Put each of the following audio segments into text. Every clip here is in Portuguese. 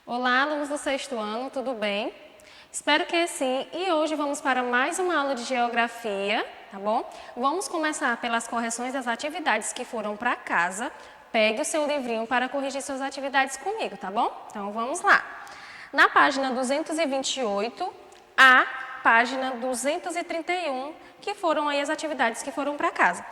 Olá, alunos do sexto ano, tudo bem? Espero que sim, e hoje vamos para mais uma aula de geografia, tá bom? Vamos começar pelas correções das atividades que foram para casa. Pegue o seu livrinho para corrigir suas atividades comigo, tá bom? Então vamos lá. Na página 228, a página 231, que foram aí as atividades que foram para casa.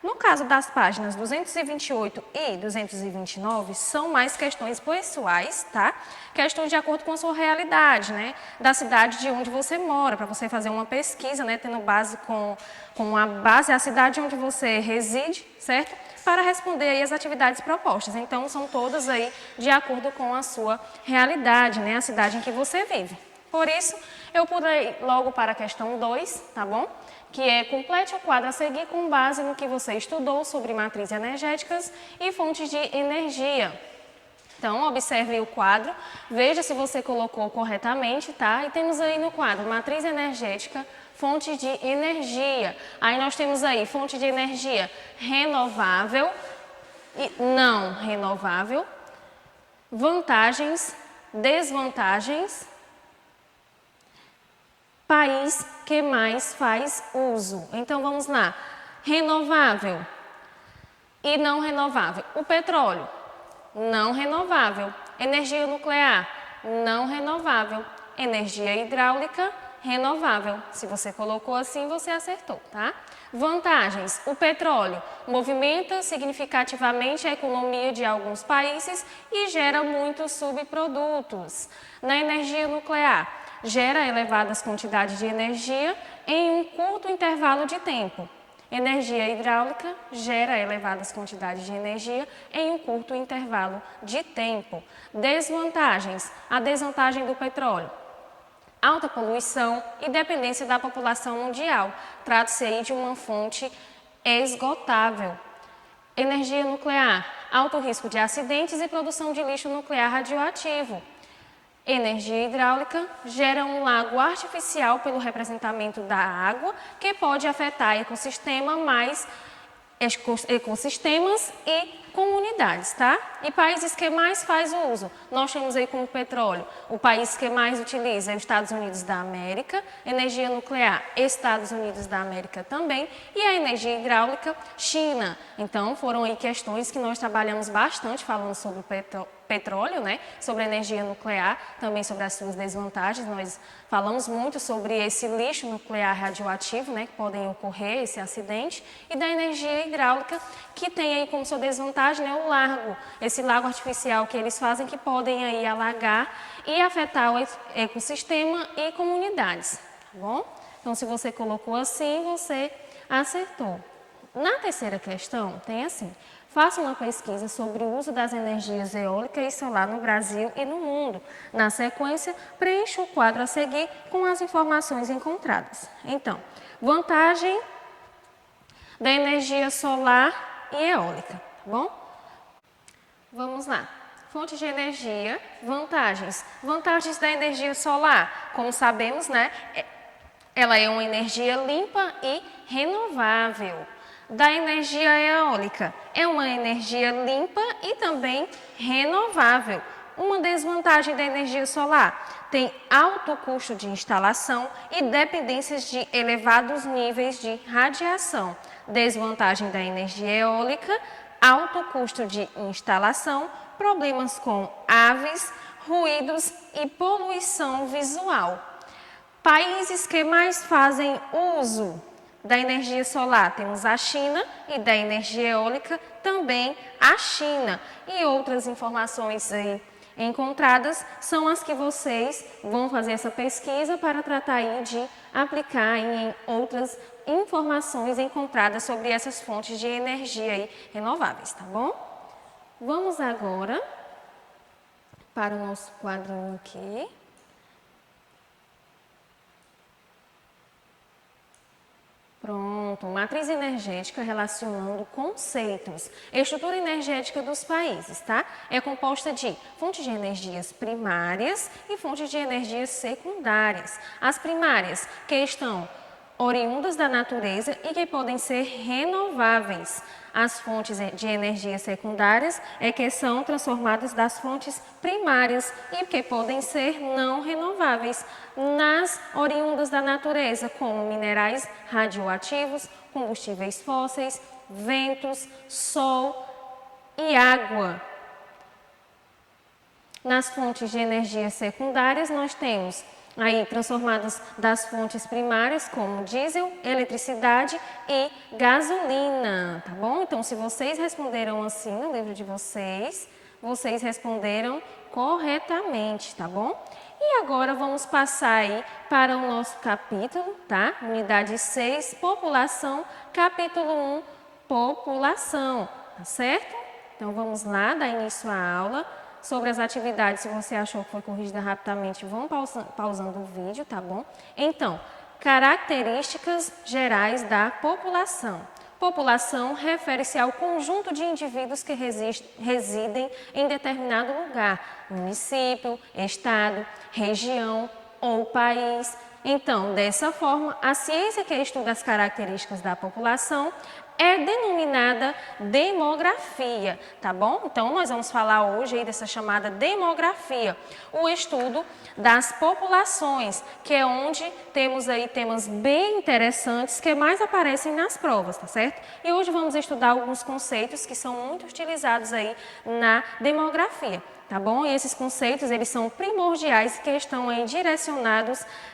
No caso das páginas 228 e 229, são mais questões pessoais, tá? Questões de acordo com a sua realidade, né? Da cidade de onde você mora, para você fazer uma pesquisa, né? Tendo base com a base a cidade onde você reside, certo? Para responder aí as atividades propostas. Então, são todas aí de acordo com a sua realidade, né? A cidade em que você vive. Por isso, eu pulei logo para a questão 2, tá bom? Que é complete o quadro a seguir com base no que você estudou sobre matrizes energéticas e fontes de energia. Então, observe o quadro, veja se você colocou corretamente, tá? E temos aí no quadro matriz energética, fonte de energia. Aí nós temos aí fonte de energia renovável e não renovável, vantagens, desvantagens, país que mais faz uso. Então, vamos lá. Renovável e não renovável. O petróleo, não renovável. Energia nuclear, não renovável. Energia hidráulica, renovável. Se você colocou assim, você acertou, tá? Vantagens. O petróleo movimenta significativamente a economia de alguns países e gera muitos subprodutos. Na energia nuclear, gera elevadas quantidades de energia em um curto intervalo de tempo. Energia hidráulica gera elevadas quantidades de energia em um curto intervalo de tempo. Desvantagens. A desvantagem do petróleo: alta poluição e dependência da população mundial. Trata-se aí de uma fonte esgotável. Energia nuclear: alto risco de acidentes e produção de lixo nuclear radioativo. Energia hidráulica gera um lago artificial pelo representamento da água, que pode afetar ecossistemas e comunidades, tá? E países que mais faz uso, nós temos aí como petróleo, o país que mais utiliza é os Estados Unidos da América, energia nuclear, Estados Unidos da América também, e a energia hidráulica, China. Então, foram aí questões que nós trabalhamos bastante falando sobre o petróleo, né? Sobre a energia nuclear, também sobre as suas desvantagens. Nós falamos muito sobre esse lixo nuclear radioativo, né? Que podem ocorrer, esse acidente, e da energia hidráulica, que tem aí como sua desvantagem, né, o lago, esse lago artificial que eles fazem, que podem aí alagar e afetar o ecossistema e comunidades, tá bom? Então, se você colocou assim, você acertou. Na terceira questão, tem assim: faça uma pesquisa sobre o uso das energias eólica e solar no Brasil e no mundo. Na sequência, preencha o quadro a seguir com as informações encontradas. Então, vantagem da energia solar e eólica, tá bom? Vamos lá. Fonte de energia, vantagens. Vantagens da energia solar, como sabemos, né? Ela é uma energia limpa e renovável. Da energia eólica, é uma energia limpa e também renovável. Uma desvantagem da energia solar: tem alto custo de instalação e dependências de elevados níveis de radiação. Desvantagem da energia eólica: alto custo de instalação, problemas com aves, ruídos e poluição visual. Países que mais fazem uso da energia solar, temos a China, e da energia eólica também a China. E outras informações aí encontradas são as que vocês vão fazer essa pesquisa para tratar aí de aplicar em outras informações encontradas sobre essas fontes de energia aí renováveis, tá bom? Vamos agora para o nosso quadrinho aqui. Pronto, matriz energética relacionando conceitos. Estrutura energética dos países, tá? É composta de fontes de energias primárias e fontes de energias secundárias. As primárias, que estão oriundas da natureza e que podem ser renováveis. As fontes de energia secundárias é que são transformadas das fontes primárias e que podem ser não renováveis nas oriundas da natureza, como minerais radioativos, combustíveis fósseis, ventos, sol e água. Nas fontes de energia secundárias, nós temos aí transformadas das fontes primárias, como diesel, eletricidade e gasolina, tá bom? Então, se vocês responderam assim no livro de vocês, vocês responderam corretamente, tá bom? E agora vamos passar aí para o nosso capítulo, tá? Unidade 6, população, capítulo 1, população, tá certo? Então, vamos lá, dar início à aula. Sobre as atividades, se você achou que foi corrigida rapidamente, vão pausando o vídeo, tá bom? Então, características gerais da população. População refere-se ao conjunto de indivíduos que residem em determinado lugar, município, estado, região ou país. Então, dessa forma, a ciência que estuda as características da população é denominada demografia, tá bom? Então, nós vamos falar hoje aí dessa chamada demografia, o estudo das populações, que é onde temos aí temas bem interessantes que mais aparecem nas provas, tá certo? E hoje vamos estudar alguns conceitos que são muito utilizados aí na demografia. Tá bom? E esses conceitos, eles são primordiais que estão aí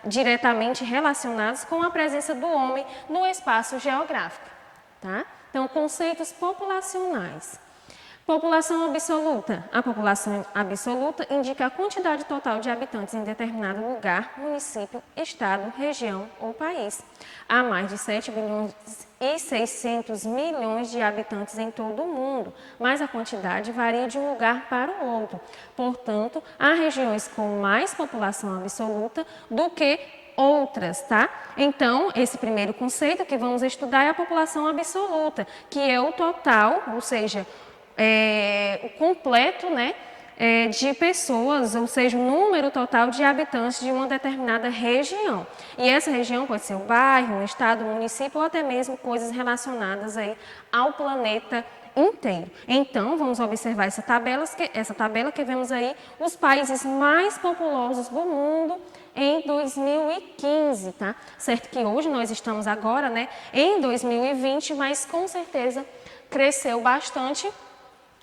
diretamente relacionados com a presença do homem no espaço geográfico. Tá? Então, conceitos populacionais. População absoluta. A população absoluta indica a quantidade total de habitantes em determinado lugar, município, estado, região ou país. Há mais de 7 bilhões e 600 milhões de habitantes em todo o mundo, mas a quantidade varia de um lugar para o outro. Portanto, há regiões com mais população absoluta do que outras, tá? Então, esse primeiro conceito que vamos estudar é a população absoluta, que é o total, ou seja, o completo, né, de pessoas, ou seja, o número total de habitantes de uma determinada região. E essa região pode ser um bairro, um estado, um município ou até mesmo coisas relacionadas aí ao planeta inteiro. Então, vamos observar essa tabela que vemos aí os países mais populosos do mundo em 2015, tá? Certo que hoje nós estamos agora, né, em 2020, mas com certeza cresceu bastante.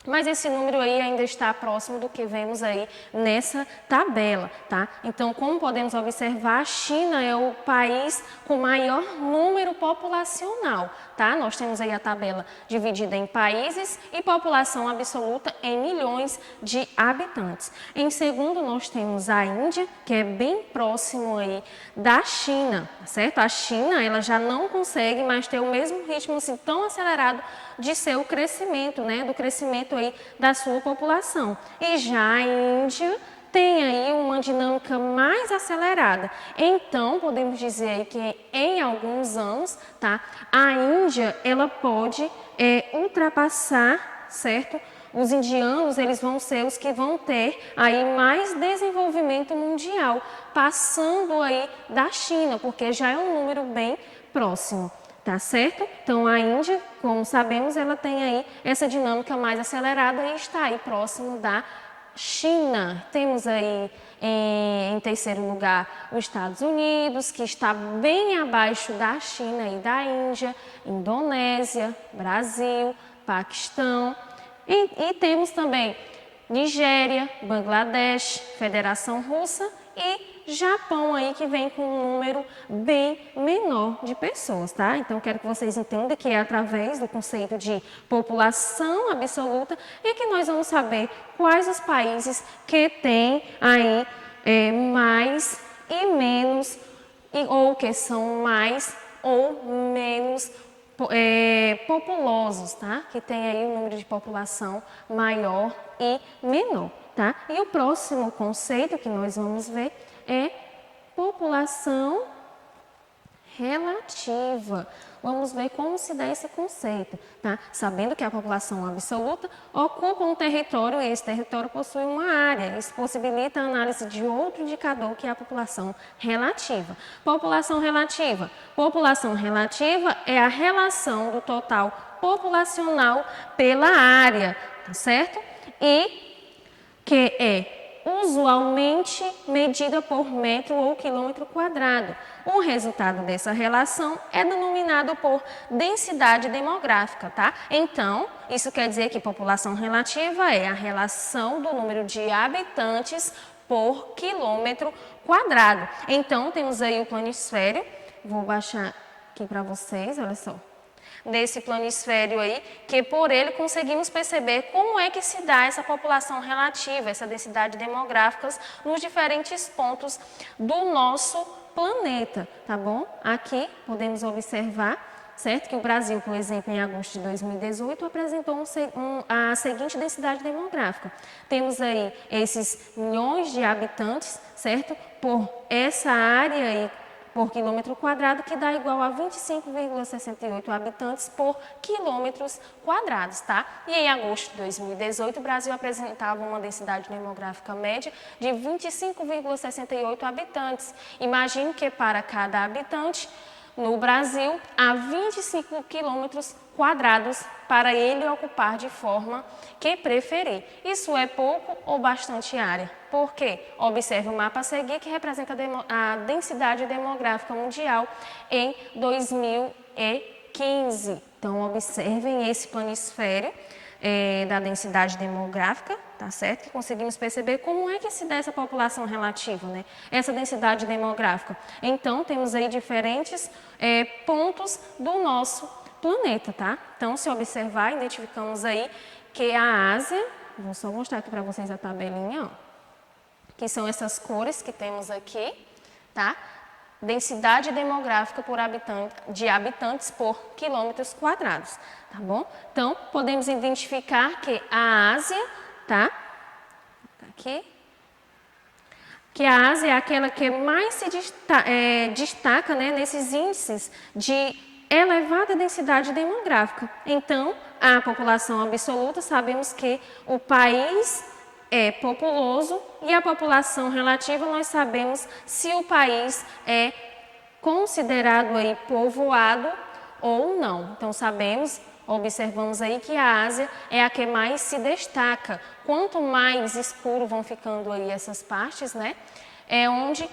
Mas esse número aí ainda está próximo do que vemos aí nessa tabela, tá? Então, como podemos observar, a China é o país com maior número populacional, tá? Nós temos aí a tabela dividida em países e população absoluta em milhões de habitantes. Em segundo, nós temos a Índia, que é bem próximo aí da China, certo? A China, ela já não consegue mais ter o mesmo ritmo assim tão acelerado de seu crescimento, né? Do crescimento aí da sua população. E já a Índia tem aí uma dinâmica mais acelerada. Então, podemos dizer aí que em alguns anos, tá? A Índia, ela pode ultrapassar, certo? Os indianos, eles vão ser os que vão ter aí mais desenvolvimento mundial, passando aí da China, porque já é um número bem próximo. Tá certo? Então, a Índia, como sabemos, ela tem aí essa dinâmica mais acelerada e está aí próximo da China. Temos aí em terceiro lugar os Estados Unidos, que está bem abaixo da China e da Índia, Indonésia, Brasil, Paquistão. E temos também Nigéria, Bangladesh, Federação Russa e Japão aí que vem com um número bem menor de pessoas, tá? Então, quero que vocês entendam que é através do conceito de população absoluta e que nós vamos saber quais os países que têm aí mais e menos, ou que são mais ou menos populosos, tá? Que tem aí um número de população maior e menor, tá? E o próximo conceito que nós vamos ver é população relativa. Vamos ver como se dá esse conceito, tá? Sabendo que a população absoluta ocupa um território e esse território possui uma área. Isso possibilita a análise de outro indicador que é a população relativa. População relativa. População relativa é a relação do total populacional pela área, tá certo? E que é usualmente medida por metro ou quilômetro quadrado. O resultado dessa relação é denominado por densidade demográfica, tá? Então, isso quer dizer que população relativa é a relação do número de habitantes por quilômetro quadrado. Então, temos aí o planisfério. Vou baixar aqui para vocês, olha só. Desse planisfério aí, que por ele conseguimos perceber como é que se dá essa população relativa, essa densidade demográfica nos diferentes pontos do nosso planeta, tá bom? Aqui podemos observar, certo, que o Brasil, por exemplo, em agosto de 2018, apresentou a seguinte densidade demográfica. Temos aí esses milhões de habitantes, certo, por essa área aí, por quilômetro quadrado, que dá igual a 25,68 habitantes por quilômetros quadrados, tá? E em agosto de 2018, o Brasil apresentava uma densidade demográfica média de 25,68 habitantes. Imagine que para cada habitante, no Brasil, há 25 quilômetros quadrados para ele ocupar de forma que preferir. Isso é pouco ou bastante área? Por quê? Observe o mapa a seguir, que representa a densidade demográfica mundial em 2015. Então, observem esse planisfério da densidade demográfica, tá certo? Que conseguimos perceber como é que se dá essa população relativa, né? Essa densidade demográfica. Então, temos aí diferentes pontos do nosso planeta, tá? Então, se observar, identificamos aí que a Ásia, vou só mostrar aqui para vocês a tabelinha, ó, que são essas cores que temos aqui, tá? Densidade demográfica por de habitantes por quilômetros quadrados, tá bom? Então, podemos identificar que a Ásia, tá? Aqui. Que a Ásia é aquela que mais se destaca, né, nesses índices de elevada densidade demográfica. Então, a população absoluta, sabemos que o país é populoso e a população relativa, nós sabemos se o país é considerado aí povoado ou não. Então, observamos aí que a Ásia é a que mais se destaca. Quanto mais escuro vão ficando aí essas partes, né, é onde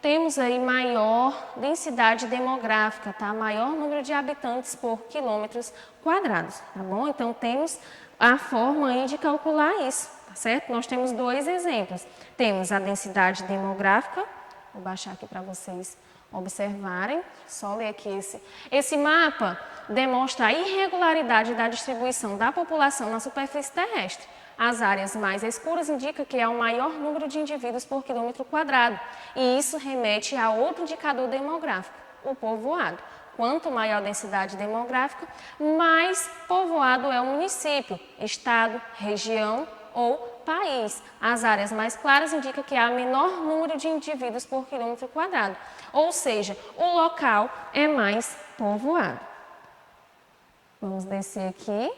temos aí maior densidade demográfica, tá? Maior número de habitantes por quilômetros quadrados, tá bom? Então, temos a forma aí de calcular isso, tá certo? Nós temos dois exemplos. Temos a densidade demográfica, vou baixar aqui para vocês observarem, só ler aqui esse mapa demonstra a irregularidade da distribuição da população na superfície terrestre. As áreas mais escuras indicam que há um maior número de indivíduos por quilômetro quadrado, e isso remete a outro indicador demográfico, o povoado. Quanto maior a densidade demográfica, mais povoado é o município, estado, região ou país. As áreas mais claras indicam que há menor número de indivíduos por quilômetro quadrado, ou seja, o local é mais povoado. Vamos descer aqui.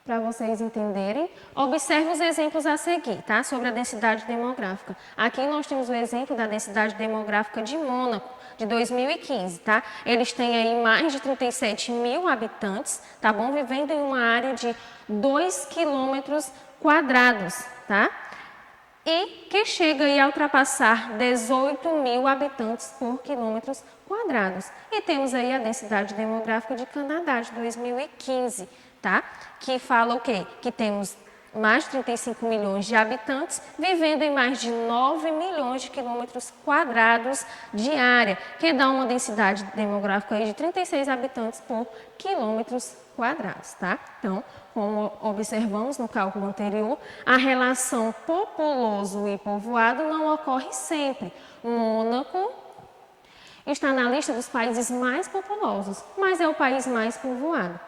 Para vocês entenderem, observe os exemplos a seguir, tá? Sobre a densidade demográfica. Aqui nós temos o exemplo da densidade demográfica de Mônaco, de 2015, tá? Eles têm aí mais de 37 mil habitantes, tá bom? Vivendo em uma área de 2 quilômetros quadrados, tá? E que chega aí a ultrapassar 18 mil habitantes por quilômetros quadrados. E temos aí a densidade demográfica de Canadá, de 2015, tá? Que fala o quê? Que temos mais de 35 milhões de habitantes vivendo em mais de 9 milhões de quilômetros quadrados de área, que dá uma densidade demográfica aí de 36 habitantes por quilômetros quadrados, tá? Então, como observamos no cálculo anterior, a relação populoso e povoado não ocorre sempre. Mônaco está na lista dos países mais populosos, mas é o país mais povoado.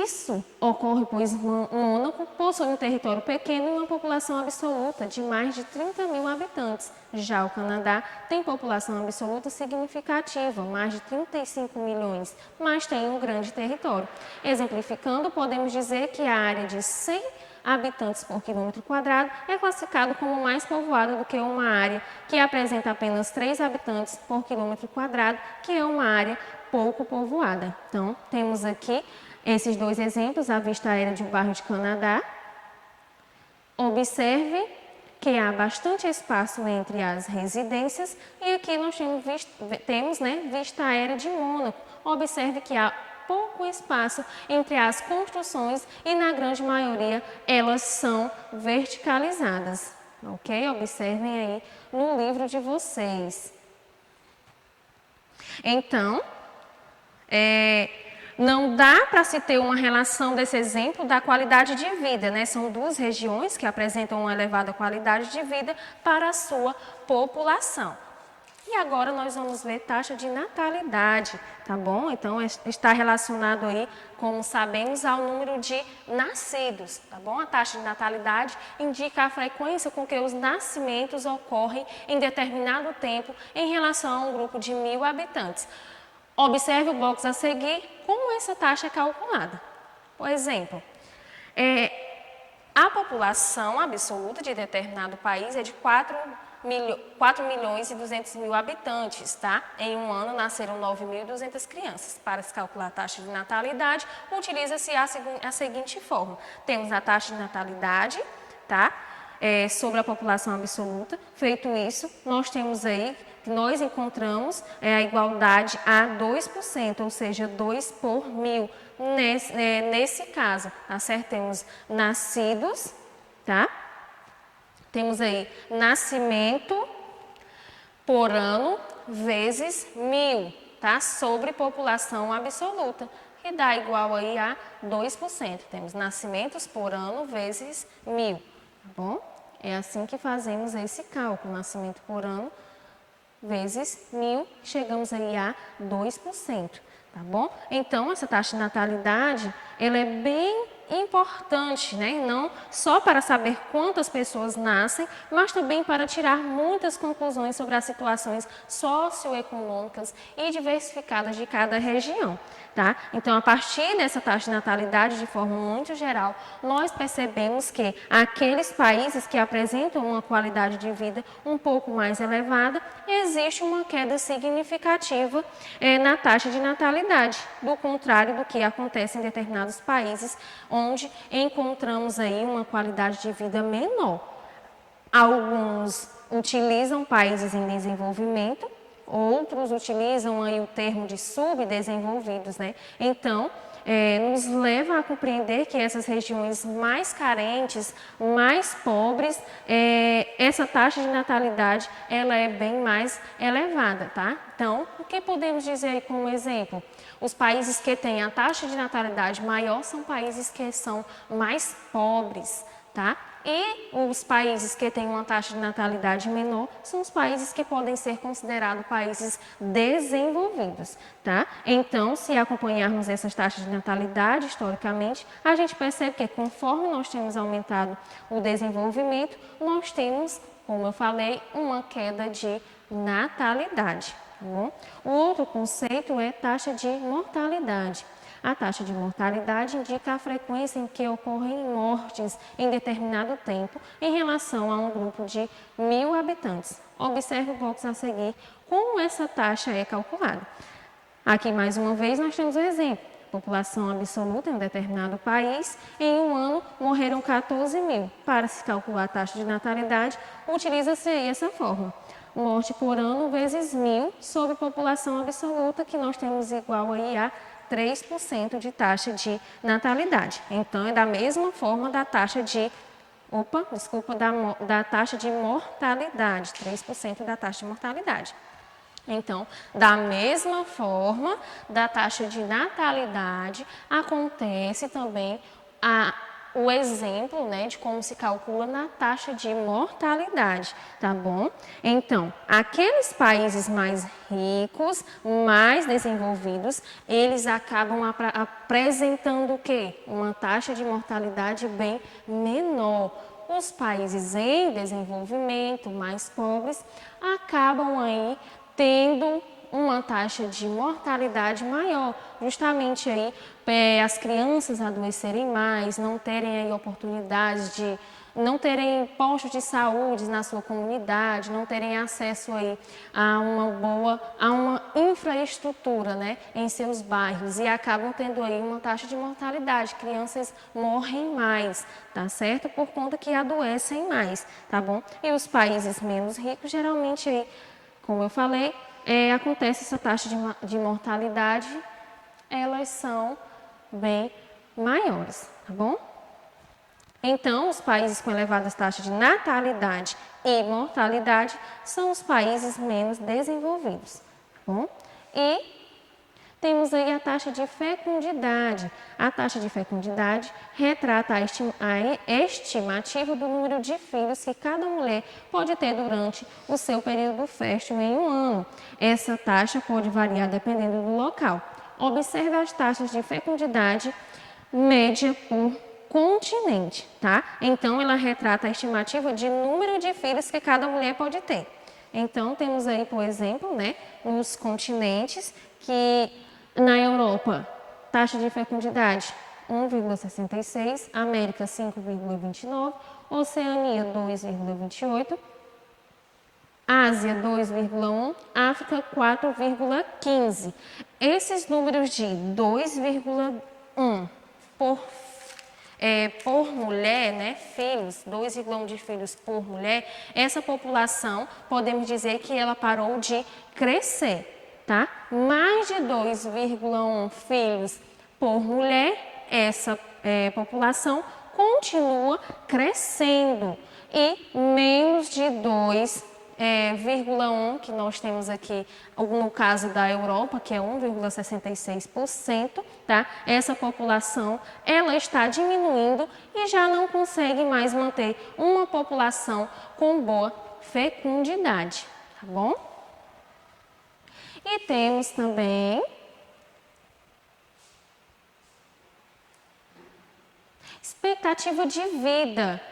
Isso ocorre pois Mônaco possui um território pequeno e uma população absoluta de mais de 30 mil habitantes. Já o Canadá tem população absoluta significativa, mais de 35 milhões, mas tem um grande território. Exemplificando, podemos dizer que a área de 100 habitantes por quilômetro quadrado é classificado como mais povoada do que uma área que apresenta apenas 3 habitantes por quilômetro quadrado, que é uma área pouco povoada. Então, temos aqui esses dois exemplos, a vista aérea de um bairro de Canadá. Observe que há bastante espaço entre as residências e aqui nós temos vista aérea de Mônaco. Observe que há pouco espaço entre as construções e na grande maioria elas são verticalizadas. Ok? Observem aí no livro de vocês. Então, não dá para se ter uma relação desse exemplo da qualidade de vida, né? São duas regiões que apresentam uma elevada qualidade de vida para a sua população. E agora nós vamos ver taxa de natalidade, tá bom? Então, está relacionado aí, como sabemos, ao número de nascidos, tá bom? A taxa de natalidade indica a frequência com que os nascimentos ocorrem em determinado tempo em relação a um grupo de 1.000 habitantes. Observe o box a seguir, como essa taxa é calculada. Por exemplo, a população absoluta de determinado país é de 4.200.000 habitantes, tá? Em um ano nasceram 9.200 crianças. Para se calcular a taxa de natalidade, utiliza-se a seguinte forma. Temos a taxa de natalidade, tá? Sobre a população absoluta. Feito isso, nós temos aí, nós encontramos a igualdade a 2%, ou seja, 2 por 1.000. Nesse caso, tá certo? Temos nascidos, tá? Temos aí nascimento por ano vezes 1.000, tá? Sobre população absoluta, que dá igual aí a 2%. Temos nascimentos por ano vezes 1.000, tá bom? É assim que fazemos esse cálculo, nascimento por ano vezes 1.000, chegamos aí a 2%, tá bom? Então, essa taxa de natalidade, ela é bem importante, né? Não só para saber quantas pessoas nascem, mas também para tirar muitas conclusões sobre as situações socioeconômicas e diversificadas de cada região, tá? Então, a partir dessa taxa de natalidade, de forma muito geral, nós percebemos que aqueles países que apresentam uma qualidade de vida um pouco mais elevada, existe uma queda significativa na taxa de natalidade, do contrário do que acontece em determinados países, onde encontramos aí uma qualidade de vida menor. Alguns utilizam países em desenvolvimento, outros utilizam aí o termo de subdesenvolvidos, né? Então, nos leva a compreender que essas regiões mais carentes, mais pobres, essa taxa de natalidade ela é bem mais elevada, tá? Então, o que podemos dizer aí como exemplo? Os países que têm a taxa de natalidade maior são países que são mais pobres, tá? E os países que têm uma taxa de natalidade menor são os países que podem ser considerados países desenvolvidos, tá? Então, se acompanharmos essas taxas de natalidade historicamente, a gente percebe que conforme nós temos aumentado o desenvolvimento, nós temos, como eu falei, uma queda de natalidade. Tá bom? O outro conceito é taxa de mortalidade. A taxa de mortalidade indica a frequência em que ocorrem mortes em determinado tempo em relação a um grupo de 1.000 habitantes. Observe o box a seguir como essa taxa é calculada. Aqui, mais uma vez, nós temos um exemplo. População absoluta em um determinado país, em um ano morreram 14.000. Para se calcular a taxa de natalidade, utiliza-se essa fórmula. Morte por ano vezes 1.000 sobre população absoluta, que nós temos igual aí a 3% de taxa de natalidade. Então, é da mesma forma da taxa de, da taxa de mortalidade, 3% da taxa de mortalidade. Então, da mesma forma da taxa de natalidade, acontece também o exemplo, né, de como se calcula na taxa de mortalidade, tá bom? Então, aqueles países mais ricos, mais desenvolvidos, eles acabam apresentando o quê? Uma taxa de mortalidade bem menor. Os países em desenvolvimento, mais pobres, acabam aí tendo uma taxa de mortalidade maior, justamente aí as crianças adoecerem mais, não terem aí oportunidades de, não terem postos de saúde na sua comunidade, não terem acesso aí a uma infraestrutura, né, em seus bairros e acabam tendo aí uma taxa de mortalidade, crianças morrem mais, tá certo? Por conta que adoecem mais, tá bom? E os países menos ricos, geralmente aí, como eu falei, acontece essa taxa de mortalidade, elas são bem maiores, tá bom? Então, os países com elevadas taxas de natalidade e mortalidade são os países menos desenvolvidos, tá bom? E temos aí a taxa de fecundidade. A taxa de fecundidade retrata a estimativa do número de filhos que cada mulher pode ter durante o seu período fértil em um ano. Essa taxa pode variar dependendo do local. Observe as taxas de fecundidade média por continente, tá? Então, ela retrata a estimativa de número de filhos que cada mulher pode ter. Então, temos aí, por exemplo, né, os continentes que na Europa, taxa de fecundidade 1,66, América 5,29, Oceania 2,28, Ásia 2,1, África 4,15. Esses números de 2,1 por mulher, né, filhos, 2,1 de filhos por mulher, essa população, podemos dizer que ela parou de crescer. Tá? Mais de 2,1 filhos por mulher, essa população continua crescendo. E menos de 2,1 que nós temos aqui, no caso da Europa, que é 1,66%, tá? Essa população, ela está diminuindo e já não consegue mais manter uma população com boa fecundidade, tá bom? E temos também expectativa de vida.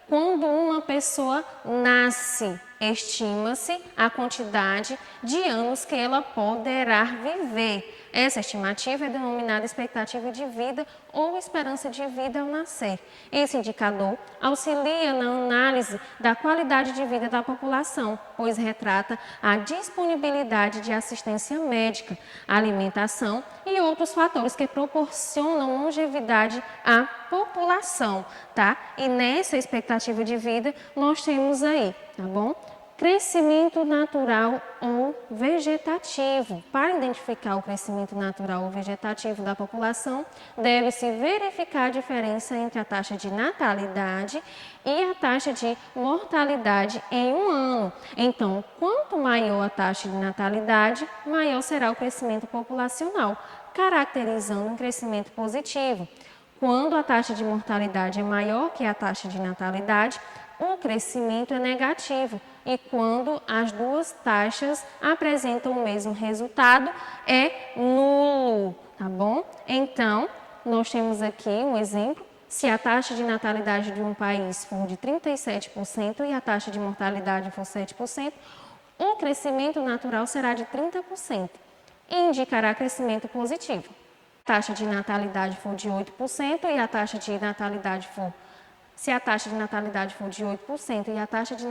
Quando uma pessoa nasce, estima-se a quantidade de anos que ela poderá viver. Essa estimativa é denominada expectativa de vida ou esperança de vida ao nascer. Esse indicador auxilia na análise da qualidade de vida da população, pois retrata a disponibilidade de assistência médica, alimentação e outros fatores que proporcionam longevidade à população, tá? E nessa expectativa de vida nós temos aí, tá bom? Crescimento natural ou vegetativo. Para identificar o crescimento natural ou vegetativo da população, deve-se verificar a diferença entre a taxa de natalidade e a taxa de mortalidade em um ano. Então, quanto maior a taxa de natalidade, maior será o crescimento populacional, caracterizando um crescimento positivo. Quando a taxa de mortalidade é maior que a taxa de natalidade, o crescimento é negativo e quando as duas taxas apresentam o mesmo resultado, é nulo, tá bom? Então, nós temos aqui um exemplo. Se a taxa de natalidade de um país for de 37% e a taxa de mortalidade for 7%, o crescimento natural será de 30% e indicará crescimento positivo. A taxa de natalidade for de 8% e a taxa de natalidade for... Se a taxa de natalidade for de 8% e a taxa de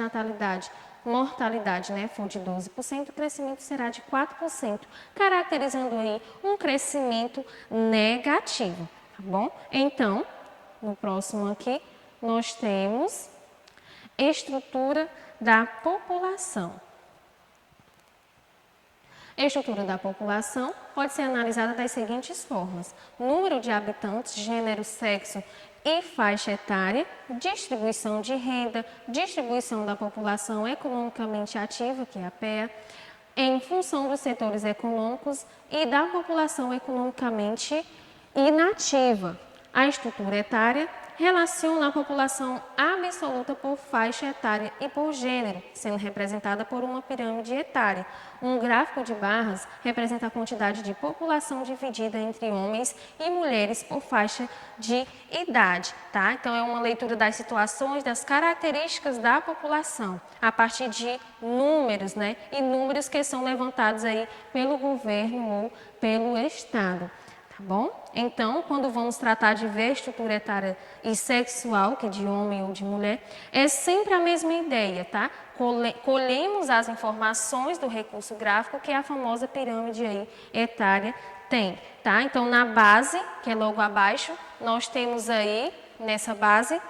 mortalidade, né, for de 12%, o crescimento será de 4%, caracterizando aí um crescimento negativo, tá bom? Então, no próximo aqui, nós temos estrutura da população. A estrutura da população pode ser analisada das seguintes formas: número de habitantes, gênero, sexo e faixa etária, distribuição de renda, distribuição da população economicamente ativa, que é a PEA, em função dos setores econômicos e da população economicamente inativa. A estrutura etária relaciona a população absoluta por faixa etária e por gênero, sendo representada por uma pirâmide etária. Um gráfico de barras representa a quantidade de população dividida entre homens e mulheres por faixa de idade, tá? Então, é uma leitura das situações, das características da população, a partir de números, né? E números que são levantados aí pelo governo ou pelo Estado. Tá bom? Então, quando vamos tratar de ver estrutura etária e sexual, que é de homem ou de mulher, é sempre a mesma ideia, tá? Colhemos as informações do recurso gráfico que a famosa pirâmide aí etária tem, tá? Então, na base, que é logo abaixo, nós temos aí, nessa base,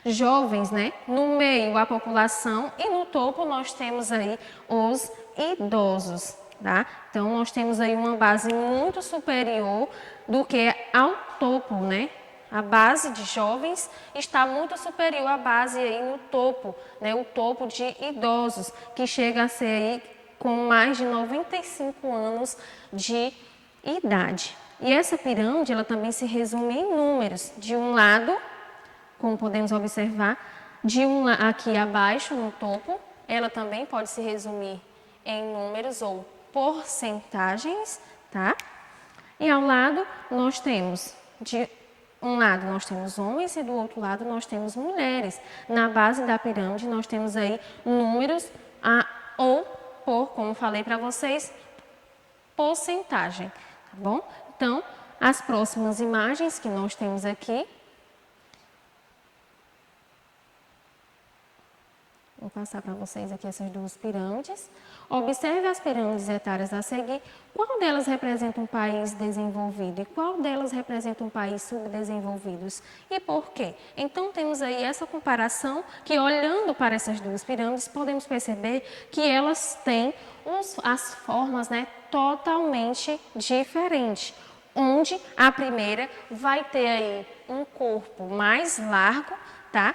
jovens, né? No meio, a população e no topo nós temos aí os idosos. Tá? Então, nós temos aí uma base muito superior do que ao topo, né? A base de jovens está muito superior à base aí no topo, né? O topo de idosos, que chega a ser aí com mais de 95 anos de idade. E essa pirâmide, ela também se resume em números. De um lado, como podemos observar, aqui abaixo, no topo, ela também pode se resumir em números ou porcentagens, tá? E ao lado nós temos, de um lado nós temos homens e do outro lado nós temos mulheres. Na base da pirâmide nós temos aí números ou por, como falei para vocês, porcentagem, tá bom? Então, as próximas imagens que nós temos aqui, vou passar para vocês aqui essas duas pirâmides. Observe as pirâmides etárias a seguir. Qual delas representa um país desenvolvido e qual delas representa um país subdesenvolvido? E por quê? Então, temos aí essa comparação que, olhando para essas duas pirâmides, podemos perceber que elas têm as formas, né, totalmente diferentes. Onde a primeira vai ter aí um corpo mais largo, tá?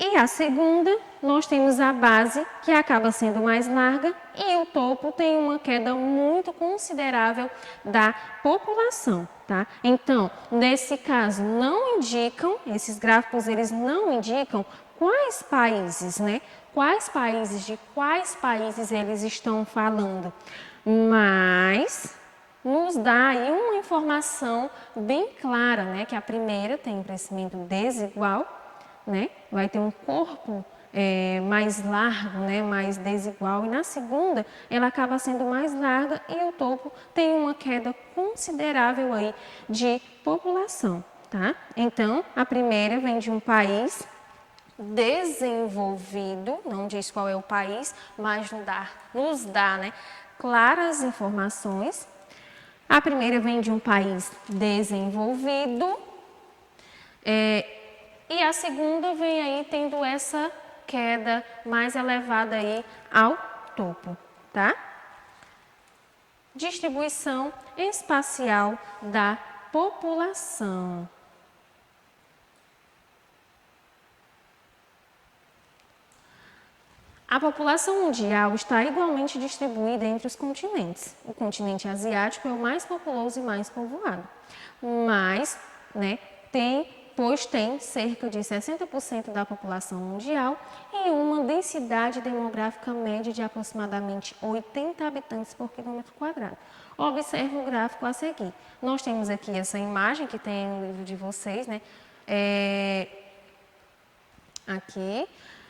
E a segunda, nós temos a base, que acaba sendo mais larga, e o topo tem uma queda muito considerável da população, tá? Então, nesse caso, não indicam, esses gráficos, eles não indicam quais países, né? De quais países eles estão falando, mas nos dá aí uma informação bem clara, né? Que a primeira tem um crescimento desigual, né? Vai ter um corpo mais largo, né? Mais desigual, e na segunda ela acaba sendo mais larga e o topo tem uma queda considerável aí de população, tá? Então, a primeira vem de um país desenvolvido, não diz qual é o país, mas nos dá, né, claras informações. A primeira vem de um país desenvolvido, e a segunda vem aí tendo essa queda mais elevada aí ao topo, tá? Distribuição espacial da população. A população mundial está igualmente distribuída entre os continentes. O continente asiático é o mais populoso e mais povoado, mas, né, pois tem cerca de 60% da população mundial e uma densidade demográfica média de aproximadamente 80 habitantes por quilômetro quadrado. Observe o gráfico a seguir. Nós temos aqui essa imagem que tem no livro de vocês, né? Aqui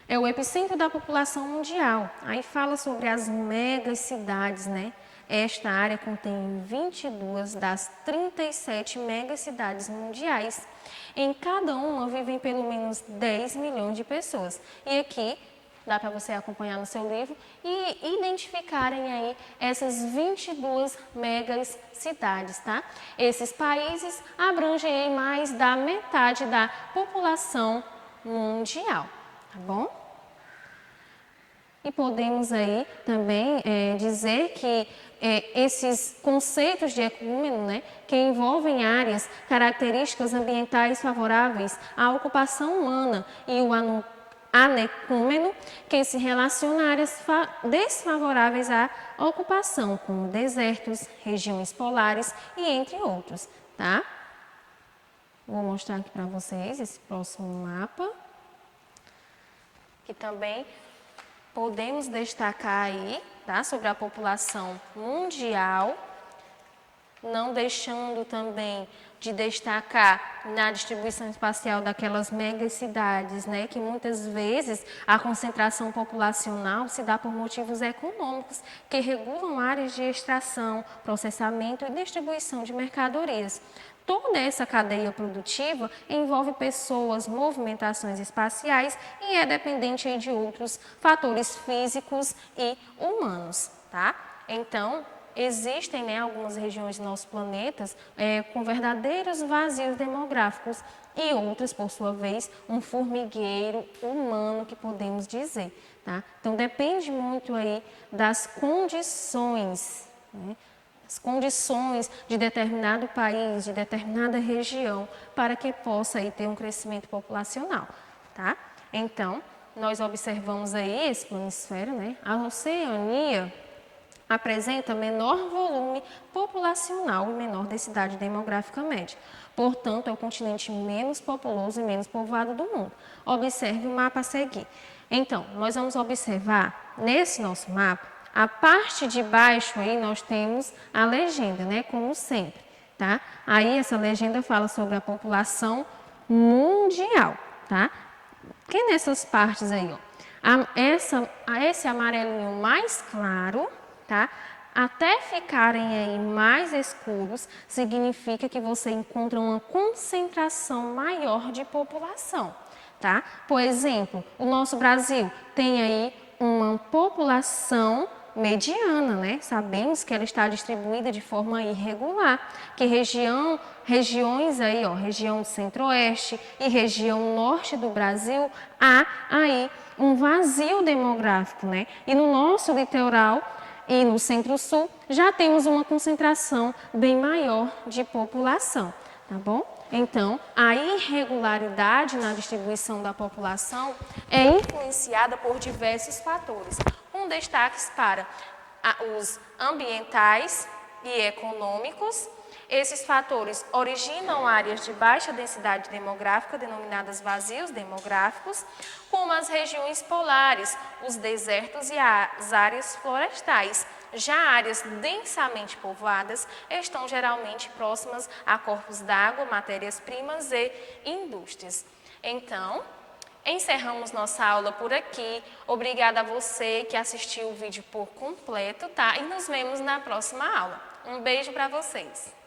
é o epicentro da população mundial. Aí fala sobre as megacidades, né? Esta área contém 22 das 37 megacidades mundiais. Em cada uma vivem pelo menos 10 milhões de pessoas. E aqui dá para você acompanhar no seu livro e identificarem aí essas 22 megacidades, tá? Esses países abrangem aí mais da metade da população mundial, tá bom? E podemos aí também dizer que esses conceitos de ecúmeno, né, que envolvem áreas, características ambientais favoráveis à ocupação humana e o anecúmeno, que se relaciona a áreas desfavoráveis à ocupação, como desertos, regiões polares e entre outros, tá? Vou mostrar aqui para vocês esse próximo mapa, que também podemos destacar aí, tá, sobre a população mundial, não deixando também de destacar na distribuição espacial daquelas megacidades, né, que muitas vezes a concentração populacional se dá por motivos econômicos, que regulam áreas de extração, processamento e distribuição de mercadorias. Toda essa cadeia produtiva envolve pessoas, movimentações espaciais e é dependente aí de outros fatores físicos e humanos, tá? Então, existem, né, algumas regiões do nosso planeta com verdadeiros vazios demográficos e outras, por sua vez, um formigueiro humano que podemos dizer, tá? Então, depende muito aí das condições, né? As condições de determinado país, de determinada região, para que possa aí ter um crescimento populacional, tá? Então, nós observamos aí esse planisfério, né? A Oceania apresenta menor volume populacional e menor densidade demográfica média. Portanto, é o continente menos populoso e menos povoado do mundo. Observe o mapa a seguir. Então, nós vamos observar nesse nosso mapa, a parte de baixo aí nós temos a legenda, né, como sempre, tá? Aí essa legenda fala sobre a população mundial, tá? Que nessas partes aí, ó, esse amarelinho mais claro, tá? Até ficarem aí mais escuros, significa que você encontra uma concentração maior de população, tá? Por exemplo, o nosso Brasil tem aí uma população mediana, né? Sabemos que ela está distribuída de forma irregular, que regiões aí, ó, região centro-oeste e região norte do Brasil, há aí um vazio demográfico, né? E no nosso litoral e no centro-sul já temos uma concentração bem maior de população, tá bom? Então, a irregularidade na distribuição da população é influenciada por diversos fatores, com destaques para os ambientais e econômicos. Esses fatores originam áreas de baixa densidade demográfica, denominadas vazios demográficos, como as regiões polares, os desertos e as áreas florestais. Já áreas densamente povoadas estão geralmente próximas a corpos d'água, matérias-primas e indústrias. Então, encerramos nossa aula por aqui. Obrigada a você que assistiu o vídeo por completo, tá? E nos vemos na próxima aula. Um beijo para vocês!